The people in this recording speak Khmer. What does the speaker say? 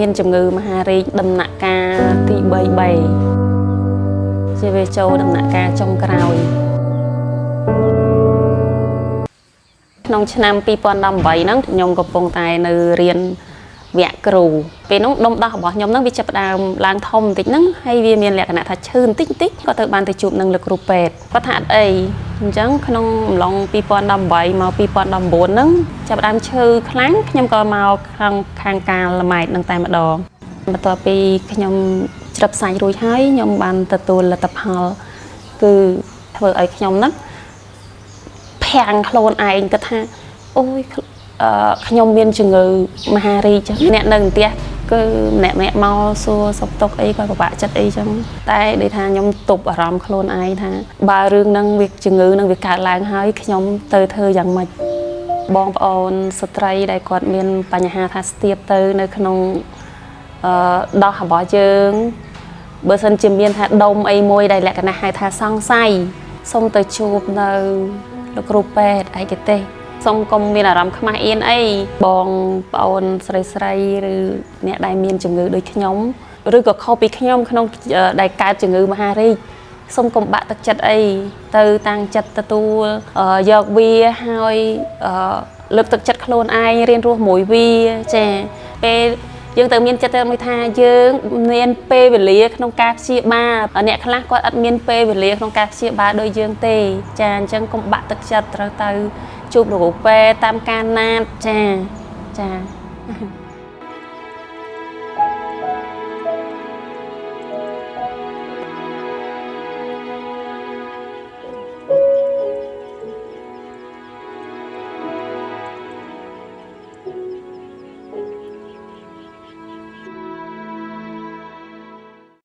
មានជំងឺមហារីកដំណាក់កាលទី3ជាវាចូលដំណាក់កាលចុងក្រោយក្នុងឆ្នាំ2018ហ្នឹងខ្ញុំកំពុងតែនៅរៀនវគ្គគ្រូពេលនោះដុំដោះរបស់ខ្ញុំហ្នឹងវាចាប់ផ្ដើមឡើងធំបន្តិចហ្នឹងហើយវាមានលក្ខណៈថាឈឺបន្តិចក៏ទៅបានទៅជួបនឹងលោកគ្រូពេទ្យគាត់ថាអត់អីអញ្ចឹងក្នុងអំឡុង2018មក2019ហ្នឹងចាប់ផ្ដើមឈឺខ្លាំងខ្ញុំក៏មកខាងការលម៉ែតនឹងតែម្ដងបន្ទាប់ពីខ្ញុំច្រឹបសាច់រួចហើយខ្ញុំបានទទួលលទ្ធផលគឺធ្វើឲ្យខ្ញុំហ្នឹងភាំងខ្លួនឯងគាត់ថាអូយខ្ញុំមានជំងឺមហារីកចឹងអ្នកនៅផ្ទះគឺម្នាក់មកសួរសុខទុក្ខអីក៏ពិបាកចិត្តអីចឹងតែដូចថាខ្ញុំទប់អារម្មណ៍ខ្លួនឯងថាបើរឿងហ្នឹងវាជំងឺហ្នឹងវាកើតឡើងហើយខ្ញុំទៅធ្វើយ៉ាងម៉េចបងប្អូនស្ត្រីដែលគាត់មានបញ្ហាថាស្ទាបទៅនៅក្នុងដោះរបស់យើងបើសិនជាមានថាដុំអីមួយដែលលក្ខណៈហៅថាសង្ស័យសូមទៅជួបនៅលោកគ្រូពេទ្យឯកទេសសូមកុំមានអារម្មណ៍ខ្មាស់អៀនអីបងប្អូនស្រីឬអ្នកដែលមានជំងឺដូចខ្ញុំឬក៏ខុសពីខ្ញុំក្នុងដែលកើតជំងឺមហារីកសូមកុំបាក់ទឹកចិត្តអីទៅតាំងចិត្តទទួលយកវាហើយលើកទឹកចិត្តខ្លួនឯងរៀនរស់មួយវាចាពេលយើងទៅមានចិត្តតែមួយថាយើងមានពេលវេលាក្នុងការព្យាបាលអ្នកខ្លះគាត់អត់មានពេលវេលាក្នុងការព្យាបាលដូចយើងទេចាអញ្ចឹងកុំបាក់ទឹកចិត្តត្រូវទៅជួបលោកពេទ្យតាមការណាត់ចា